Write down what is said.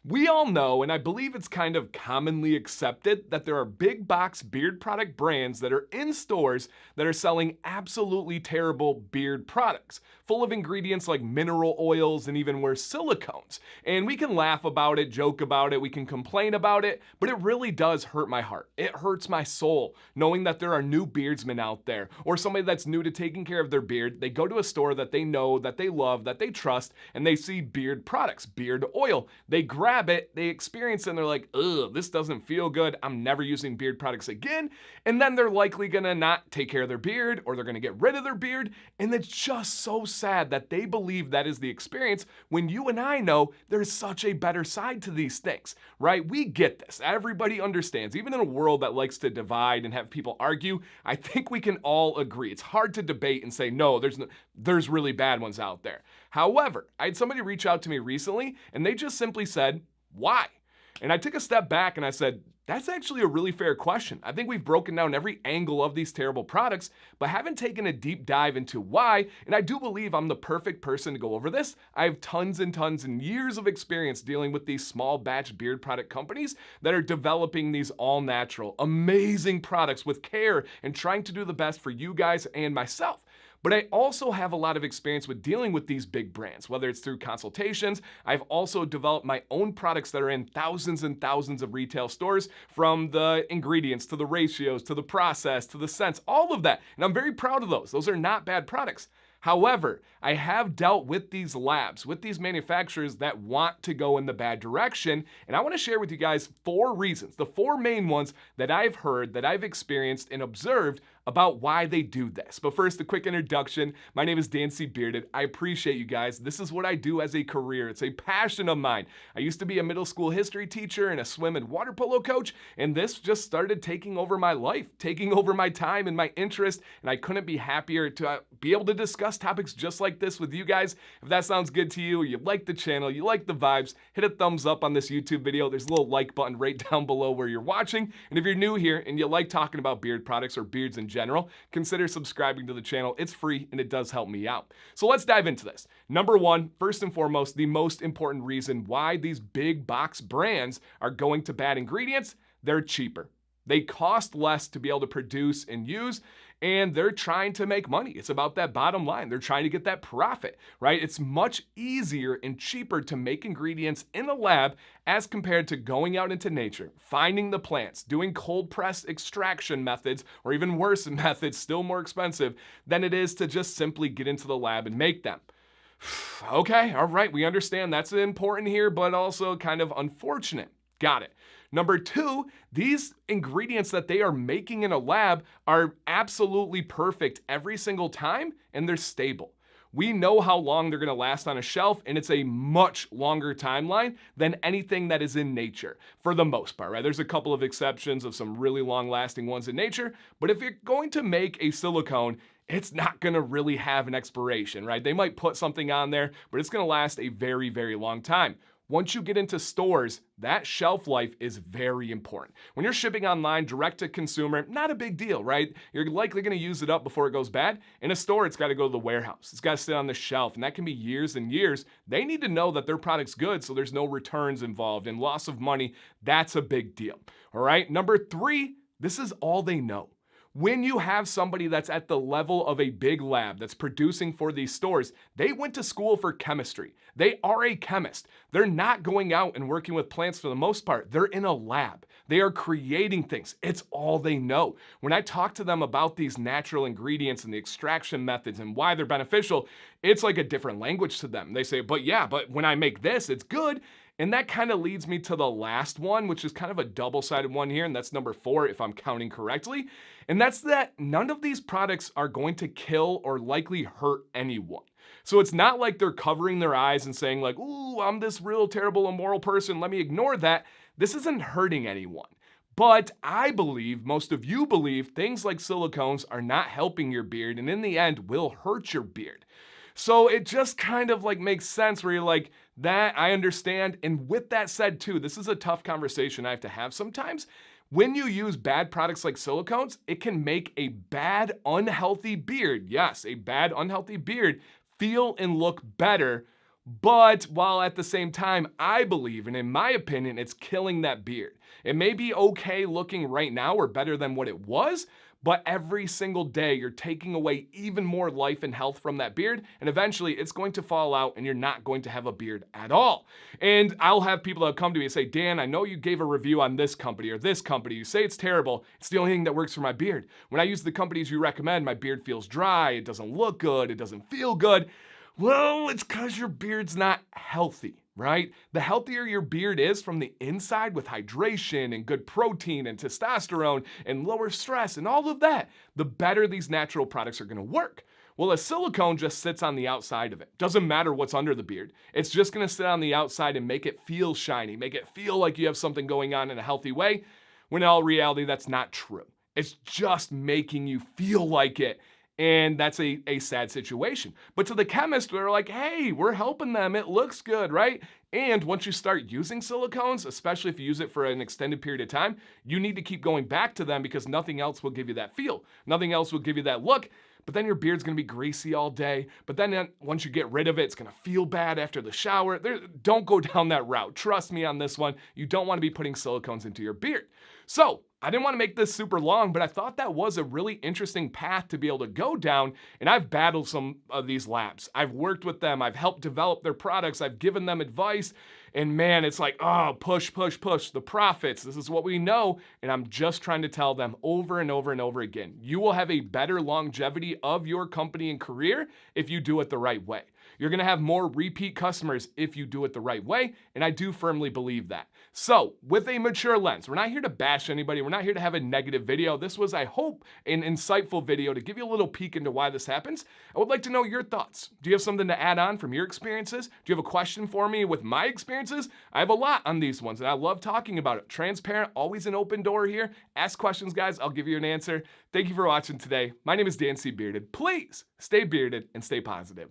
We all know, and I believe it's kind of commonly accepted, that there are big box beard product brands that are in stores that are selling absolutely terrible beard products, full of ingredients like mineral oils and even worse, silicones. And we can laugh about it, joke about it, we can complain about it, but it really does hurt my heart. It hurts my soul knowing that there are new beardsmen out there, or somebody that's new to taking care of their beard. They go to a store that they know, that they love, that they trust, and they see beard products, beard oil. They grab it, they experience it, and they're like, ugh, this doesn't feel good. I'm never using beard products again. And then they're likely gonna not take care of their beard, or they're gonna get rid of their beard. And it's just so sad that they believe that is the experience when you and I know there's such a better side to these things, right? We get this. Everybody understands. Even in a world that likes to divide and have people argue, I think we can all agree. It's hard to debate and say, no, there's really bad ones out there. However, I had somebody reach out to me recently, and they just simply said, why? And I took a step back and I said, that's actually a really fair question. I think we've broken down every angle of these terrible products, but haven't taken a deep dive into why, and I do believe I'm the perfect person to go over this. I have tons and tons and years of experience dealing with these small batch beard product companies that are developing these all natural, amazing products with care and trying to do the best for you guys and myself. But I also have a lot of experience with dealing with these big brands, whether it's through consultations. I've also developed my own products that are in thousands and thousands of retail stores, from the ingredients to the ratios to the process to the scents, all of that. And I'm very proud of those. Those are not bad products. However, I have dealt with these labs, with these manufacturers that want to go in the bad direction, and I want to share with you guys 4 reasons, the 4 main ones that I've heard, that I've experienced and observed about why they do this. But first, a quick introduction. My name is Dan C. Bearded. I appreciate you guys. This is what I do as a career. It's a passion of mine. I used to be a middle school history teacher and a swim and water polo coach, and this just started taking over my life, taking over my time and my interest, and I couldn't be happier to be able to discuss topics just like this with you guys. If that sounds good to you, or you like the channel, you like the vibes, hit a thumbs up on this YouTube video. There's a little like button right down below where you're watching. And if you're new here and you like talking about beard products or beards in general, consider subscribing to the channel. It's free and it does help me out. So let's dive into this. Number 1, first and foremost, the most important reason why these big box brands are going to bad ingredients: they're cheaper. They cost less to be able to produce and use, and they're trying to make money. It's about that bottom line. They're trying to get that profit, right? It's much easier and cheaper to make ingredients in a lab as compared to going out into nature, finding the plants, doing cold press extraction methods, or even worse methods, still more expensive, than it is to just simply get into the lab and make them. Okay, all right, we understand that's important here, but also kind of unfortunate. Got it. Number 2, these ingredients that they are making in a lab are absolutely perfect every single time, and they're stable. We know how long they're going to last on a shelf, and it's a much longer timeline than anything that is in nature, for the most part, right? There's a couple of exceptions of some really long-lasting ones in nature, but if you're going to make a silicone, it's not going to really have an expiration, right? They might put something on there, but it's going to last a very, very long time. Once you get into stores, that shelf life is very important. When you're shipping online direct to consumer, not a big deal, right? You're likely going to use it up before it goes bad. In a store, it's got to go to the warehouse. It's got to sit on the shelf, and that can be years and years. They need to know that their product's good, so there's no returns involved and loss of money. That's a big deal. All right. Number 3, this is all they know. When you have somebody that's at the level of a big lab that's producing for these stores, they went to school for chemistry. They are a chemist. They're not going out and working with plants for the most part. They're in a lab. They are creating things. It's all they know. When I talk to them about these natural ingredients and the extraction methods and why they're beneficial, it's like a different language to them. They say, but when I make this, it's good. And that kind of leads me to the last one, which is kind of a double-sided one here, and that's number 4, if I'm counting correctly. And that's that none of these products are going to kill or likely hurt anyone. So it's not like they're covering their eyes and saying like, ooh, I'm this real terrible, immoral person, let me ignore that. This isn't hurting anyone. But I believe, most of you believe, things like silicones are not helping your beard, and in the end will hurt your beard. So it just kind of like makes sense where you're like, that I understand. And with that said too, this is a tough conversation I have to have sometimes. When you use bad products like silicones, it can make a bad, unhealthy beard, yes, a bad, unhealthy beard, feel and look better But while at the same time, I believe, and in my opinion, it's killing that beard. It may be okay looking right now or better than what it was, but every single day you're taking away even more life and health from that beard, and eventually it's going to fall out and you're not going to have a beard at all. And I'll have people that come to me and say, Dan, I know you gave a review on this company or this company. You say it's terrible. It's the only thing that works for my beard. When I use the companies you recommend, my beard feels dry, it doesn't look good, it doesn't feel good. Well, it's because your beard's not healthy, right? The healthier your beard is from the inside with hydration and good protein and testosterone and lower stress and all of that, the better these natural products are going to work. Well, a silicone just sits on the outside of it. Doesn't matter what's under the beard. It's just going to sit on the outside and make it feel shiny, make it feel like you have something going on in a healthy way, when in all reality, that's not true. It's just making you feel like it. And that's a sad situation. But to the chemist, they're like, hey, we're helping them. It looks good, right? And once you start using silicones, especially if you use it for an extended period of time, you need to keep going back to them because nothing else will give you that feel. Nothing else will give you that look. But then your beard's gonna be greasy all day. But then once you get rid of it, it's gonna feel bad after the shower. Don't go down that route. Trust me on this one. You don't wanna be putting silicones into your beard. So, I didn't want to make this super long, but I thought that was a really interesting path to be able to go down, and I've battled some of these labs. I've worked with them, I've helped develop their products, I've given them advice, and man, it's like, oh, push, the profits, this is what we know, and I'm just trying to tell them over and over and over again, you will have a better longevity of your company and career if you do it the right way. You're gonna have more repeat customers if you do it the right way, and I do firmly believe that. So, with a mature lens, we're not here to bash anybody, we're not here to have a negative video. This was, I hope, an insightful video to give you a little peek into why this happens. I would like to know your thoughts. Do you have something to add on from your experiences? Do you have a question for me with my experiences? I have a lot on these ones, and I love talking about it. Transparent, always an open door here. Ask questions, guys, I'll give you an answer. Thank you for watching today. My name is Dan C. Bearded. Please stay bearded and stay positive.